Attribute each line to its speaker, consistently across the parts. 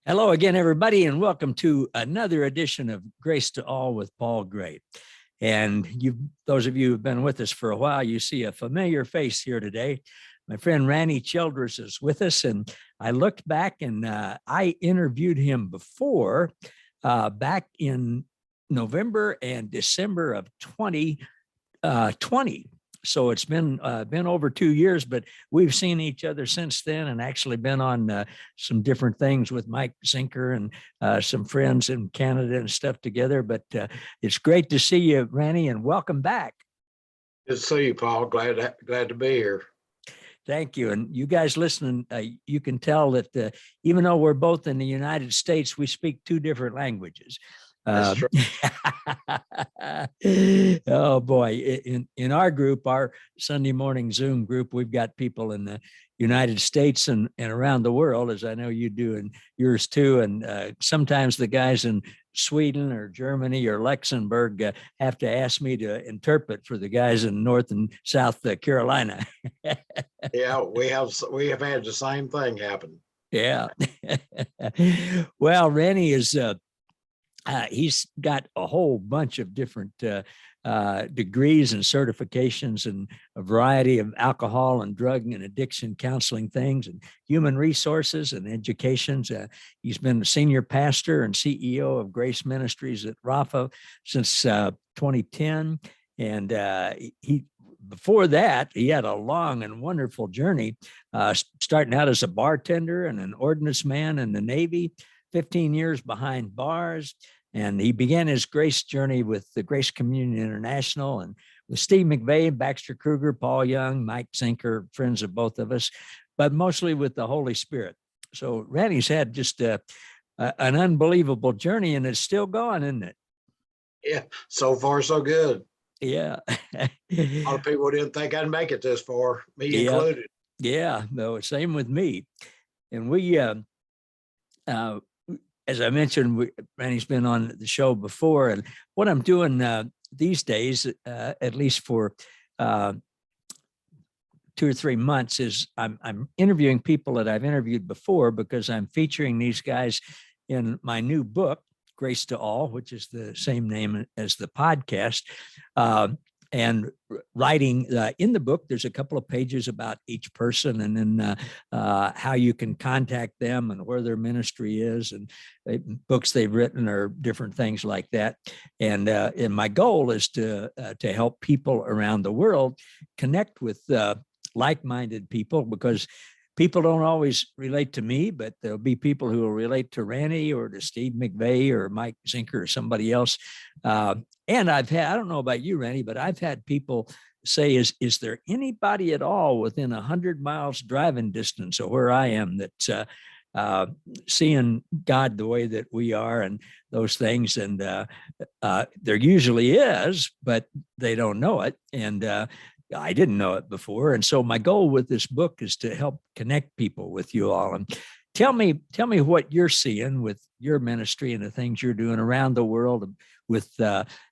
Speaker 1: Hello again, everybody, and welcome to another edition of Grace to All with Paul Gray. And those of you who've been with us for a while, you see a familiar face here today. My friend Rannie Childress is with us, and I looked back and I interviewed him before back in November and December of 2020. So it's been over 2 years, but we've seen each other since then, and actually been on some different things with Mike Zenker and some friends in Canada and stuff together. But it's great to see you, Rannie, and welcome back.
Speaker 2: Good to see you, Paul. Glad to be here.
Speaker 1: Thank you. And you guys listening, you can tell that even though we're both in the United States, we speak two different languages.
Speaker 2: That's true.
Speaker 1: Oh boy, in our group, our Sunday morning Zoom group, we've got people in the United States and around the world, as I know you do in yours too. And sometimes the guys in Sweden or Germany or Luxembourg have to ask me to interpret for the guys in North and South Carolina.
Speaker 2: Yeah, we have had the same thing happen.
Speaker 1: Yeah. Well, Rannie is he's got a whole bunch of different degrees and certifications and a variety of alcohol and drug and addiction counseling things and human resources and educations. He's been a senior pastor and CEO of Grace Ministries at Rapha since 2010. And before that, he had a long and wonderful journey, starting out as a bartender and an Ordinance Man in the Navy, 15 years behind bars. And he began his grace journey with the Grace Communion International and with Steve McVey, Baxter Kruger, Paul Young, Mike Zenker, friends of both of us, but mostly with the Holy Spirit. So Randy's had just an unbelievable journey, and it's still going, isn't it?
Speaker 2: Yeah, so far so good.
Speaker 1: Yeah.
Speaker 2: A lot of people didn't think I'd make it this far, me included.
Speaker 1: Yeah, no, same with me. And we, as I mentioned, Randy's been on the show before, and what I'm doing these days, at least for 2 or 3 months, is I'm interviewing people that I've interviewed before, because I'm featuring these guys in my new book, Grace to All, which is the same name as the podcast. And writing in the book, there's a couple of pages about each person, and then how you can contact them and where their ministry is, and books they've written, or different things like that. And my goal is to help people around the world connect with like-minded people, because people don't always relate to me, but there'll be people who will relate to Rannie or to Steve McVey or Mike Zenker or somebody else. And I don't know about you, Rannie, but I've had people say, is there anybody at all within 100 miles driving distance of where I am that's seeing God the way that we are and those things? And there usually is, but they don't know it. And I didn't know it before. And so my goal with this book is to help connect people with you all. And tell me what you're seeing with your ministry and the things you're doing around the world with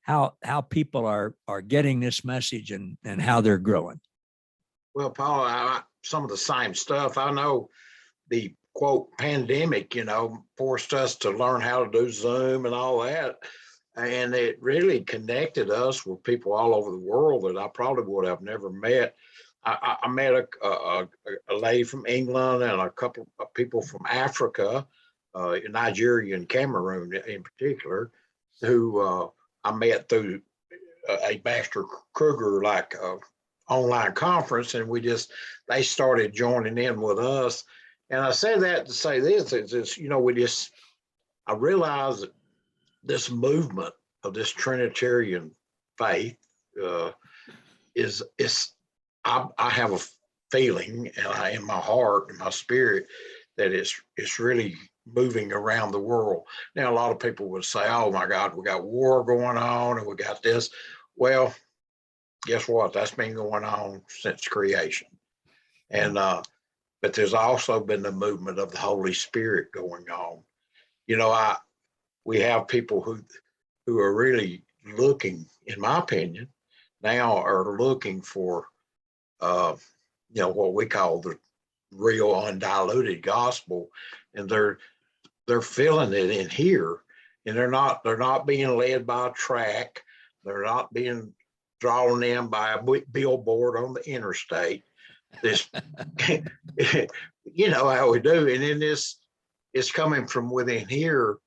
Speaker 1: how people are getting this message and how they're growing.
Speaker 2: Well, Paul, some of the same stuff. I know the quote pandemic, forced us to learn how to do Zoom and all that. And it really connected us with people all over the world that I probably would have never met. I met a lady from England and a couple of people from Africa, Nigeria and Cameroon in particular, who I met through a Baxter Kruger online conference, and they started joining in with us. And I say that to say this: I realized that this movement of this Trinitarian faith I have a feeling in my heart and my spirit that it's really moving around the world. Now, a lot of people would say, oh my God, we got war going on and we got this. Well, guess what? That's been going on since creation. And but there's also been the movement of the Holy Spirit going on. We have people who are really looking, in my opinion, now are looking for, what we call the real undiluted gospel. and they're feeling it in here, and they're not being led by a track. They're not being drawn in by a billboard on the interstate. This, you know how we do. And in this, it's coming from within here.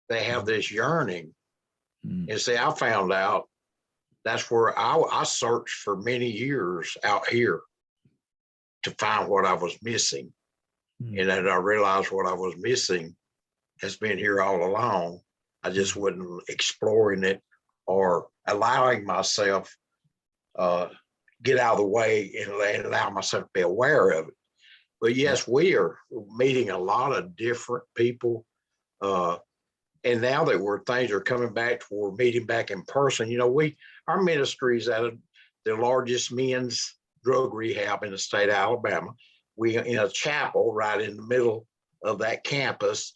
Speaker 2: They have this yearning. And see, I found out that's where I searched for many years out here to find what I was missing. And then I realized what I was missing has been here all along. I just wasn't exploring it or allowing myself get out of the way and allow myself to be aware of it. But yes, we are meeting a lot of different people. And now that things are coming back to we're meeting back in person, you know, our ministry is at the largest men's drug rehab in the state of Alabama. We in a chapel right in the middle of that campus.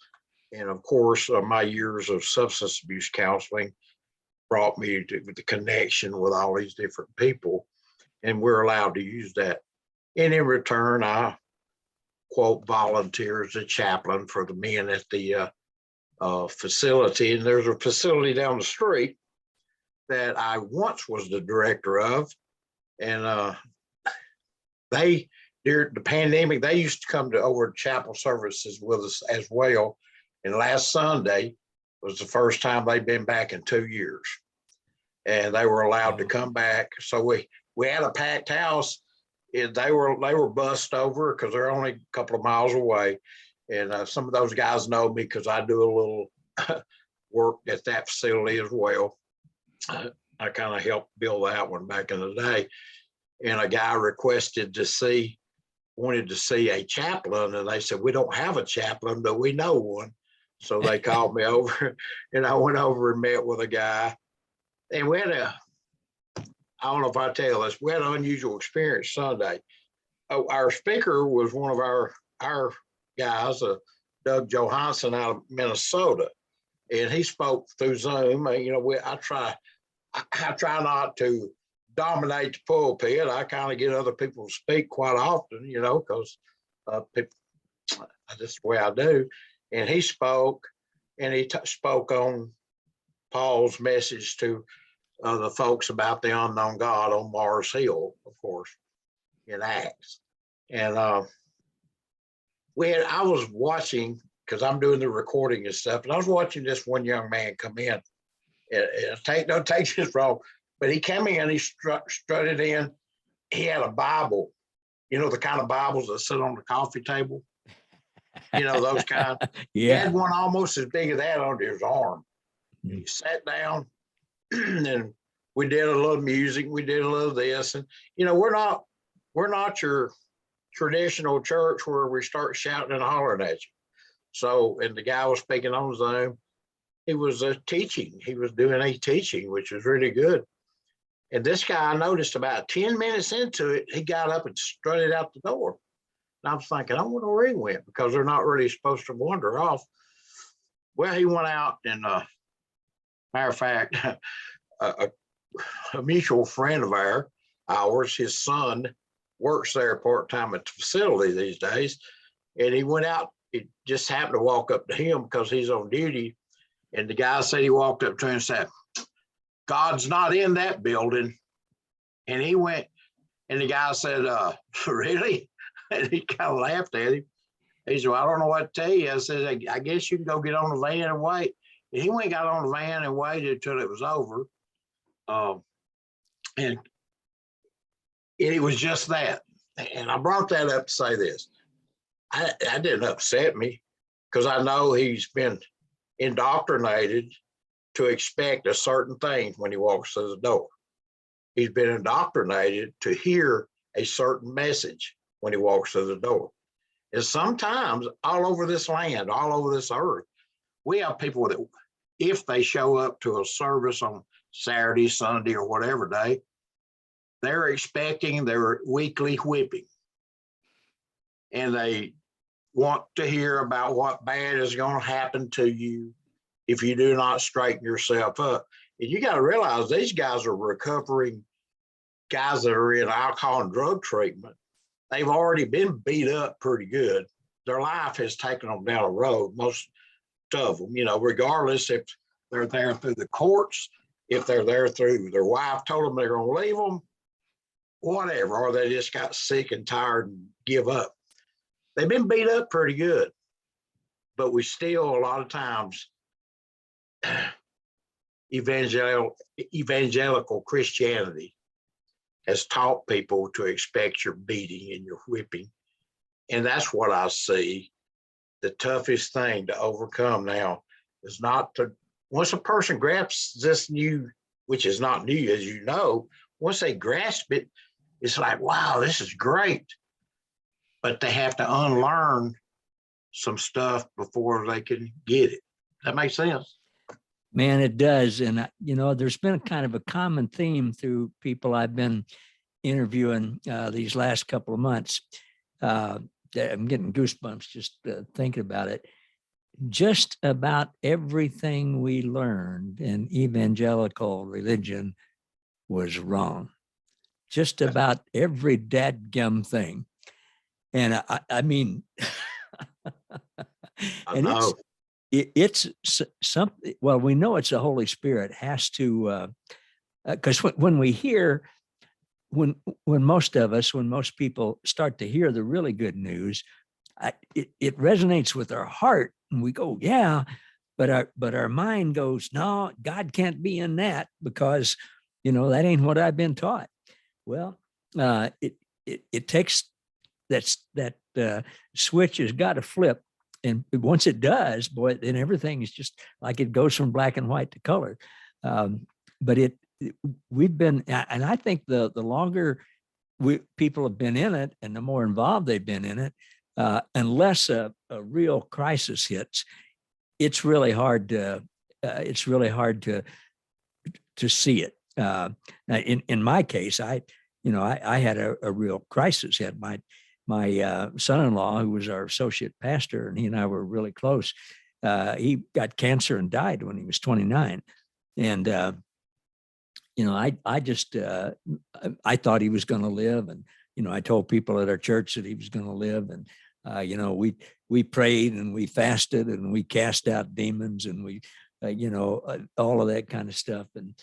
Speaker 2: And of course, my years of substance abuse counseling brought me to the connection with all these different people. And we're allowed to use that. And in return, I quote volunteer as a chaplain for the men at the facility. And there's a facility down the street that I once was the director of. And during the pandemic, they used to come to over chapel services with us as well. And last Sunday was the first time they'd been back in 2 years. And they were allowed to come back. So we had a packed house. They were bussed over because they're only a couple of miles away. And some of those guys know me because I do a little work at that facility as well. I kind of helped build that one back in the day. And a guy wanted to see a chaplain, and they said, we don't have a chaplain, but we know one. So they called me over, and I went over and met with a guy. And we had I don't know if I tell this, we had an unusual experience Sunday. Our speaker was one of our guys, Doug Johansson out of Minnesota, and he spoke through Zoom. You know, I try not to dominate the pulpit. I kind of get other people to speak quite often, you know, because people, that's the way I do. And he spoke, and he spoke on Paul's message to the folks about the unknown God on Mars Hill, of course, in Acts. And I was watching, because I'm doing the recording and stuff, and I was watching this one young man come in. Don't take this wrong, but he came in, he strutted in. He had a Bible, you know, the kind of Bibles that sit on the coffee table, you know, those kind. Yeah. He had one almost as big as that under his arm. He sat down, and we did a little music. We did a little this, and you know, we're not your traditional church where we start shouting and hollering at you. So, and the guy was speaking on Zoom. He was teaching. He was doing a teaching, which was really good. And this guy, I noticed about 10 minutes into it, he got up and strutted out the door. And I was thinking, I wonder where he went, because they're not really supposed to wander off. Well, he went out, and matter of fact, a mutual friend of ours, his son works there part-time at the facility these days. And he went out, it just happened to walk up to him because he's on duty. And the guy said he walked up to him and said, God's not in that building. And he went, and the guy said, really? And he kind of laughed at him. He said, well, I don't know what to tell you. I said, I guess you can go get on the van and wait. And he went and got on the van and waited until it was over. And it was just that. And I brought that up to say this. I didn't upset me, because I know he's been indoctrinated to expect a certain thing when he walks through the door. He's been indoctrinated to hear a certain message when he walks through the door. And sometimes all over this land, all over this earth, we have people that, if they show up to a service on Saturday, Sunday, or whatever day, they're expecting their weekly whipping. And they want to hear about what bad is going to happen to you if you do not straighten yourself up. And you got to realize these guys are recovering guys that are in alcohol and drug treatment. They've already been beat up pretty good. their life has taken them down a road, most of them, you know, regardless if they're there through the courts, if they're there through their wife told them they're going to leave them, whatever, or they just got sick and tired and give up. They've been beat up pretty good, but we still, a lot of times, evangelical Christianity has taught people to expect your beating and your whipping. And that's what I see. The toughest thing to overcome now is not to, once a person grasps this new, which is not new, as you know, once they grasp it, it's like, wow, this is great. But they have to unlearn some stuff before they can get it. That makes sense?
Speaker 1: Man, it does. And, you know, there's been kind of a common theme through people I've been interviewing these last couple of months. I'm getting goosebumps just thinking about it. Just about everything we learned in evangelical religion was wrong. Just about every dadgum thing. And I mean, and it's something, well, we know it's the Holy Spirit has to, because when we hear, when most people start to hear the really good news, it resonates with our heart and we go, yeah, but our mind goes, no, God can't be in that because, you know, that ain't what I've been taught. Well, it takes that switch has got to flip. And once it does, boy, then everything is just like it goes from black and white to color. But we've been, and I think the longer people have been in it and the more involved they've been in it, unless a real crisis hits, it's really hard to see it. In my case, I had a real crisis. Had my son-in-law, who was our associate pastor, and he and I were really close. He got cancer and died when he was 29. And, I just, I thought he was going to live. And, I told people at our church that he was going to live. And, we prayed and we fasted and we cast out demons and we, all of that kind of stuff. And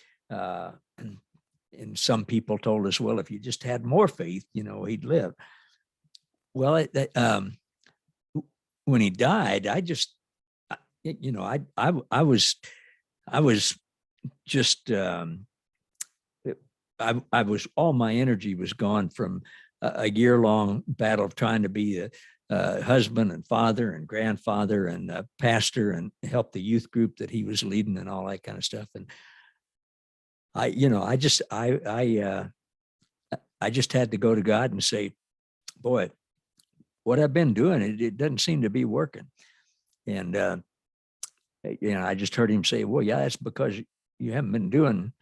Speaker 1: some people told us, well, if you just had more faith, he'd live. Well, when he died, I just, I was just, I was, all my energy was gone from a year-long battle of trying to be a husband and father and grandfather and a pastor and help the youth group that he was leading and all that kind of stuff. And I just had to go to God and say, boy, what I've been doing, it doesn't seem to be working. And, I just heard him say, well, yeah, that's because you haven't been doing,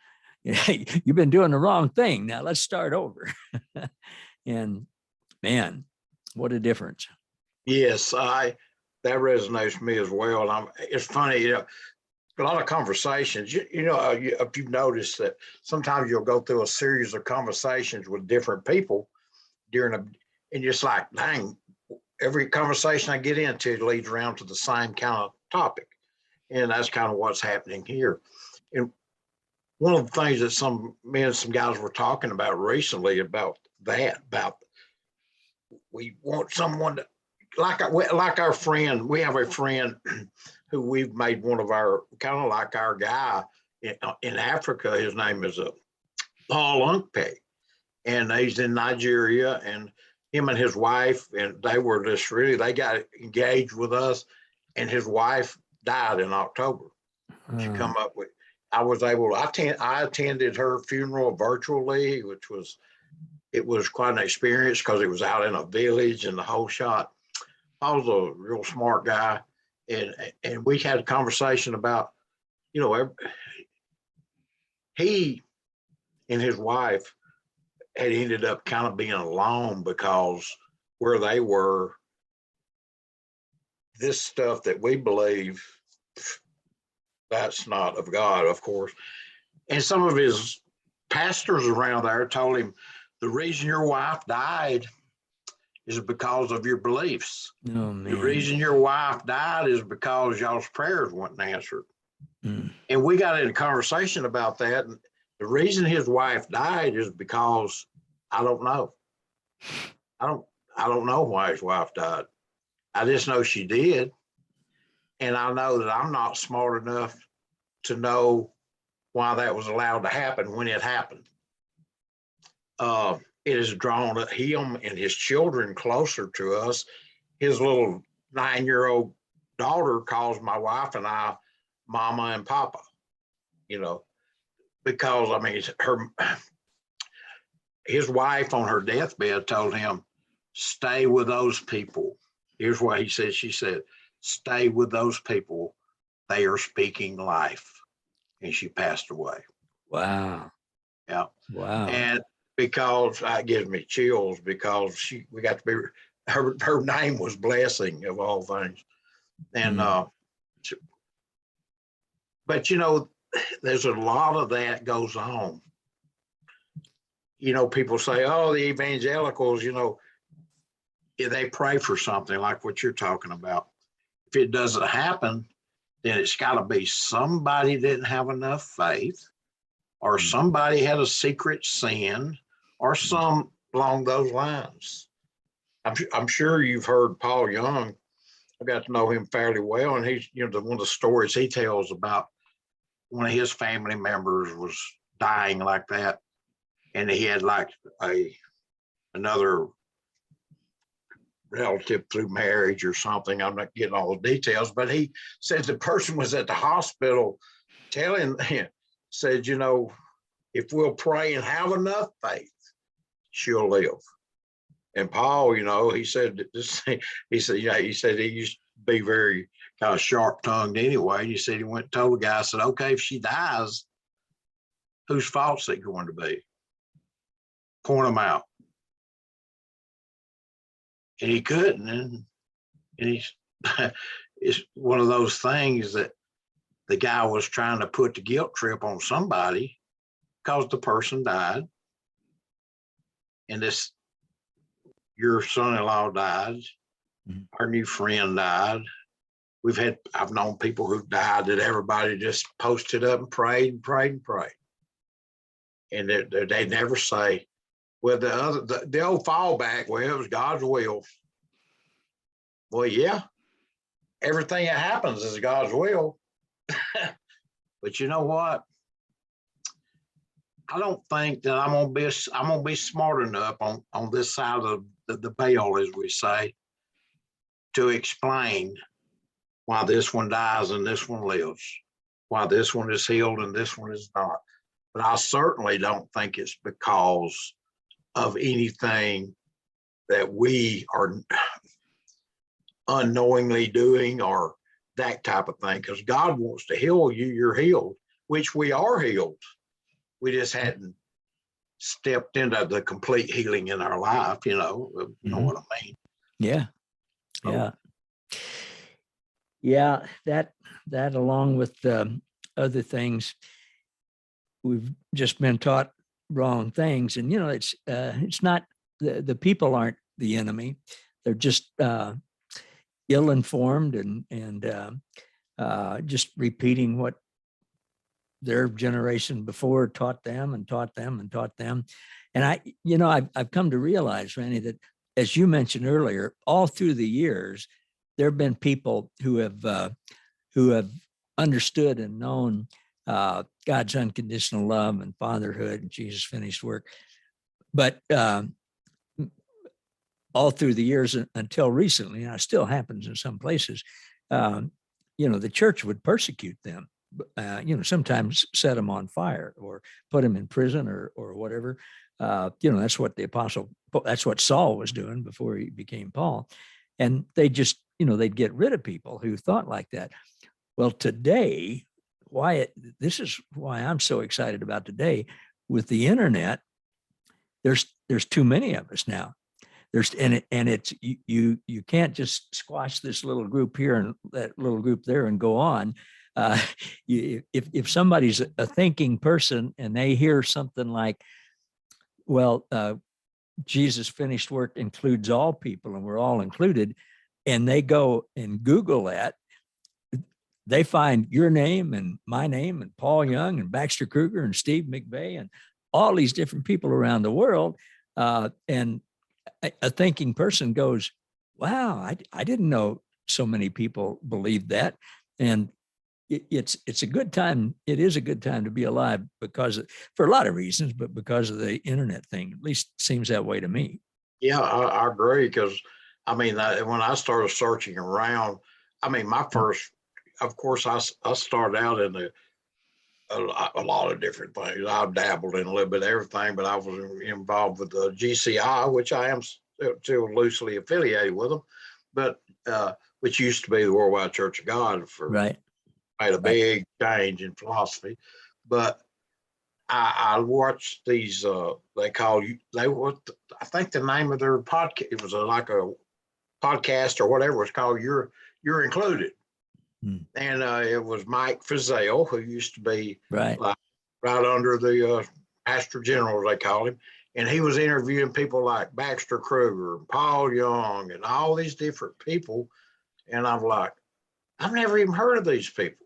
Speaker 1: you've been doing the wrong thing. Now let's start over. And man, what a difference.
Speaker 2: Yes, that resonates with me as well. And it's funny, a lot of conversations, if you've noticed that sometimes you'll go through a series of conversations with different people and just like, dang, every conversation I get into leads around to the same kind of topic. And that's kind of what's happening here. And one of the things that some guys were talking about recently about we want someone to, like our friend, we have a friend who we've made one of our, kind of like our guy in Africa. His name is Paul Unkpe, and he's in Nigeria, and him and his wife, and they were just they got engaged with us, and his wife died in October. She come up with, I attended her funeral virtually, it was quite an experience because it was out in a village and the whole shot. I was a real smart guy, and we had a conversation about, he and his wife had ended up kind of being alone because where they were, this stuff that we believe, that's not of God, of course. And some of his pastors around there told him, the reason your wife died is because of your beliefs.
Speaker 1: Oh, man.
Speaker 2: The reason your wife died is because y'all's prayers weren't answered.
Speaker 1: Mm.
Speaker 2: And we got in a conversation about that. And the reason his wife died is because I don't know. I don't know why his wife died. I just know she did. And I know that I'm not smart enough to know why that was allowed to happen when it happened. It has drawn him and his children closer to us. His little 9-year-old daughter calls my wife and I Mama and Papa, you know, because I mean, his wife on her deathbed told him, stay with those people. Here's what he said. She said, stay with those people. They are speaking life. And she passed away.
Speaker 1: Wow.
Speaker 2: Yeah.
Speaker 1: Wow.
Speaker 2: And because it gives me chills because we got to be, her name was Blessing of all things. And, but you know, there's a lot of that goes on. You know, people say, oh, the evangelicals, you know, they pray for something like what you're talking about. If it doesn't happen, then it's got to be somebody didn't have enough faith, or somebody had a secret sin, or some along those lines. I'm sure you've heard Paul Young. I got to know him fairly well, and he's, you know, one of the stories he tells about one of his family members was dying like that, and he had like another relative through marriage or something. I'm not getting all the details, but he said the person was at the hospital telling him, said, you know, if we'll pray and have enough faith, she'll live. And Paul, you know, he said this, he said he used to be very kind of sharp tongued anyway. And he said he went and told the guy, said, okay, if she dies, whose fault's it going to be? Point them out. And he couldn't. And he's, it's one of those things that the guy was trying to put the guilt trip on somebody because the person died. And your son-in-law died. Mm-hmm. Our new friend died. I've known people who died that everybody just posted up and prayed and prayed and prayed. And they never say, well, the old fallback, well, it was God's will. Well, yeah, everything that happens is God's will. But you know what? I don't think that I'm gonna be smart enough on this side of the veil, as we say, to explain why this one dies and this one lives, why this one is healed and this one is not. But I certainly don't think it's because of anything that we are unknowingly doing or that type of thing. Because God wants to heal you, you're healed, which we are healed. We just hadn't stepped into the complete healing in our life, you know what I mean?
Speaker 1: Yeah. Yeah. Yeah. That along with other things, we've just been taught wrong things. And, you know, it's not, the people aren't the enemy. They're just ill-informed and just repeating what their generation before taught them and taught them and taught them. And I've come to realize, Rannie, that as you mentioned earlier, all through the years, there have been people who have understood and known God's unconditional love and fatherhood and Jesus' finished work. But all through the years until recently, and it still happens in some places, the church would persecute them. Sometimes set them on fire or put them in prison or whatever. That's what Saul was doing before he became Paul. And they just, they'd get rid of people who thought like that. Well, today, this is why I'm so excited about today. With the internet, there's too many of us now. It's you can't just squash this little group here and that little group there and go on. If somebody's a thinking person and they hear something like, well, Jesus' finished work includes all people and we're all included, and they go and Google that, they find your name and my name and Paul Young and Baxter Kruger and Steve McVey and all these different people around the world. And a thinking person goes, wow, I didn't know so many people believe that. And it's a good time. It is a good time to be alive for a lot of reasons, but because of the internet thing, at least seems that way to me.
Speaker 2: Yeah, I agree. Because I mean, when I started searching around, I mean, my first, of course, I started out in a lot of different things. I've dabbled in a little bit of everything, but I was involved with the GCI, which I am still loosely affiliated with them, but which used to be the Worldwide Church of God
Speaker 1: Right.
Speaker 2: made a big change in philosophy. But I watched these. I think the name of their podcast, it was like a podcast or whatever. It's called You're Included, and it was Mike Fazell, who used to be
Speaker 1: right
Speaker 2: under the Pastor General, they called him, and he was interviewing people like Baxter Kruger, Paul Young, and all these different people, and I'm like, I've never even heard of these people.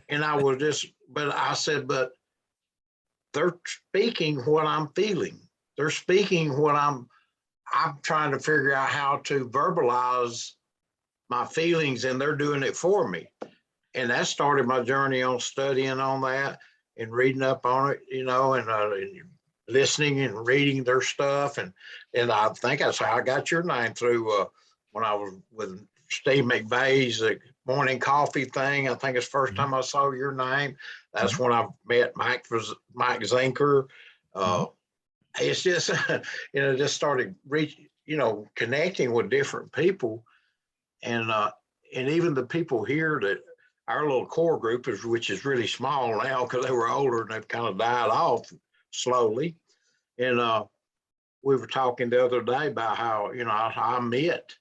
Speaker 2: And I was but I said, but they're speaking what I'm feeling. They're speaking what I'm trying to figure out how to verbalize my feelings, and they're doing it for me. And that started my journey on studying on that and reading up on it, and listening and reading their stuff. And I think that's how I got your name through when I was with Steve McVey's morning coffee thing. I think it's the first time I saw your name. That's when I met Mike Zenker. It's just, just started connecting with different people. And even the people here that our little core group which is really small now because they were older and they've kind of died off slowly. And we were talking the other day about how, I met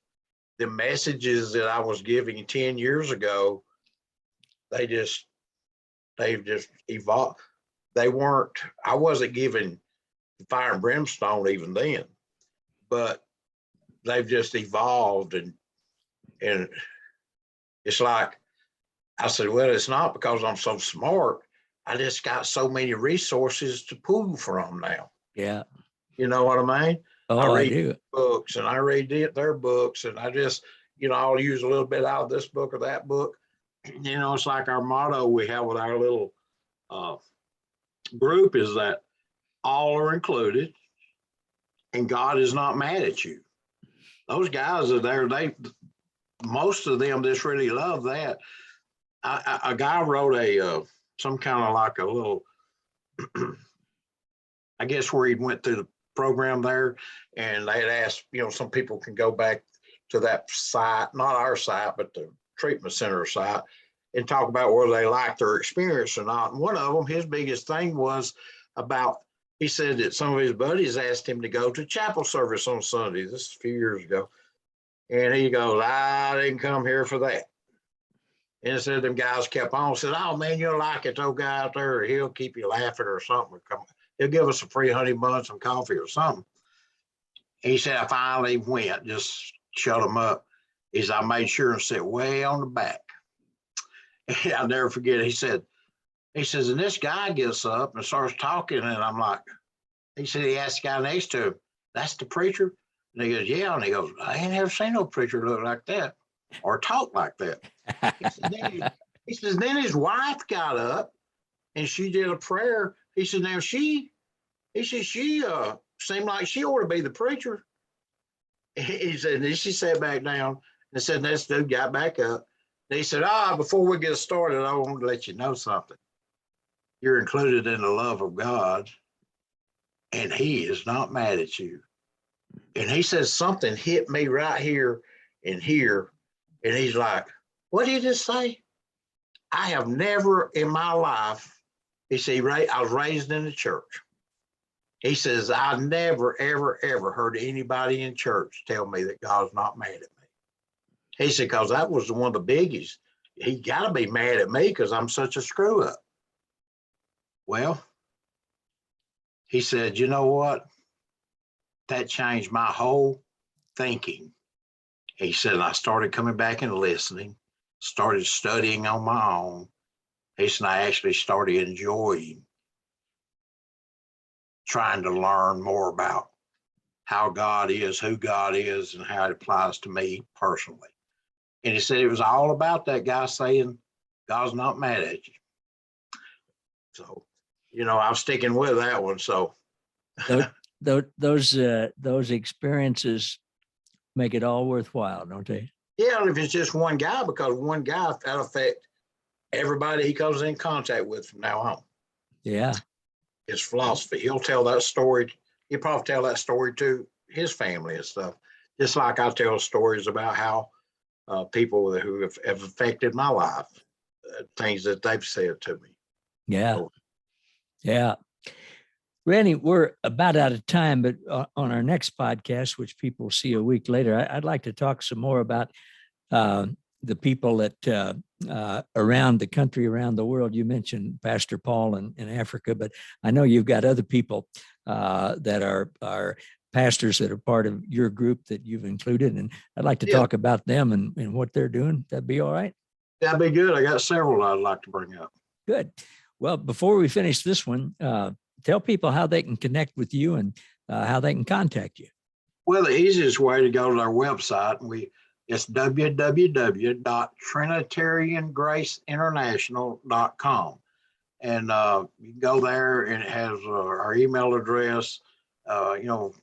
Speaker 2: the messages that I was giving 10 years ago. They've just evolved. I wasn't giving fire and brimstone even then, but they've just evolved. And it's like, I said, well, it's not because I'm so smart. I just got so many resources to pull from now.
Speaker 1: Yeah.
Speaker 2: You know what I mean?
Speaker 1: Oh,
Speaker 2: I read
Speaker 1: do.
Speaker 2: books and I read their books, and I just, I'll use a little bit out of this book or that book. It's like our motto we have with our little group is that all are included and God is not mad at you. Those guys are there. Most of them just really love that. A guy wrote some kind of like a little, I guess where he went through the program there, and they had asked, some people can go back to that site, not our site, but the treatment center site, and talk about whether they liked their experience or not. And one of them, his biggest thing was he said that some of his buddies asked him to go to chapel service on Sunday. This is a few years ago. And he goes, I didn't come here for that. And said them guys kept on, said, oh man, you'll like it, old guy out there, he'll keep you laughing or something. He'll give us a free honey bun, some coffee or something. He said, I finally went, just shut him up. He said, I made sure and sit way on the back. And I'll never forget, he says, and this guy gets up and starts talking, and I'm like, he said, he asked the guy next to him, that's the preacher? And he goes, yeah. And he goes, I ain't never seen no preacher look like that or talk like that. He says, then his wife got up and she did a prayer. He said, now she seemed like she ought to be the preacher. He said, then she sat back down and said, this dude got back up. And he said, before we get started, I want to let you know something. You're included in the love of God, and he is not mad at you. And he says, something hit me right here and here. And he's like, what did you just say? I have never in my life, he said, I was raised in the church. He says, I never, ever, ever heard anybody in church tell me that God's not mad at me. He said, because that was one of the biggies. He got to be mad at me because I'm such a screw up. Well, he said, you know what? that changed my whole thinking. He said, I started coming back and listening, started studying on my own. He said, I actually started enjoying trying to learn more about how God is, who God is, and how it applies to me personally. And he said it was all about that guy saying, God's not mad at you. So, I'm sticking with that one. So
Speaker 1: those experiences make it all worthwhile, don't they?
Speaker 2: yeah, if it's just one guy, because one guy, that'll affect everybody he comes in contact with from now on.
Speaker 1: Yeah.
Speaker 2: His philosophy. He'll tell that story. He'll probably tell that story to his family and stuff. Just like I tell stories about how people who have affected my life, things that they've said to me.
Speaker 1: Yeah.
Speaker 2: So,
Speaker 1: yeah. Rannie, we're about out of time, but on our next podcast, which people will see a week later, I'd like to talk some more about the people that around the country, around the world. You mentioned Pastor Paul in Africa, but I know you've got other people that are pastors that are part of your group that you've included. And I'd like to talk about them and what they're doing. That'd be all right?
Speaker 2: That'd be good. I got several I'd like to bring up.
Speaker 1: Good. Well, before we finish this one, tell people how they can connect with you and how they can contact you.
Speaker 2: Well, the easiest way to go to our website, it's www.trinitariangraceinternational.com. And you can go there and it has our email address,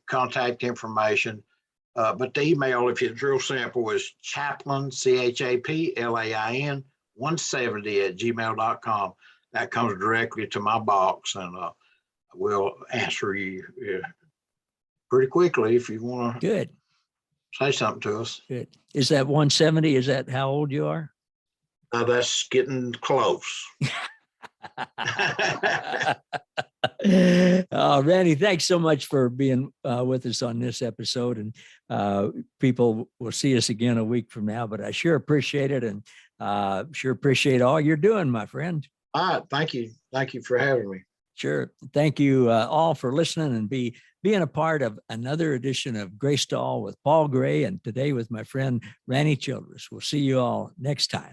Speaker 2: contact information. But the email, if it's real simple, is chaplain, CHAPLAIN 170 @gmail.com. That comes directly to my box, and we'll answer you pretty quickly if you want to.
Speaker 1: Good.
Speaker 2: Say something to us.
Speaker 1: Good. Is that 170? Is that how old you are?
Speaker 2: That's getting close.
Speaker 1: Randy, thanks so much for being with us on this episode. And people will see us again a week from now, but I sure appreciate it, and sure appreciate all you're doing, my friend.
Speaker 2: All right. Thank you. Thank you for having me.
Speaker 1: Sure. Thank you all for listening and being a part of another edition of Grace to All with Paul Gray, and today with my friend Rannie Childress. We'll see you all next time.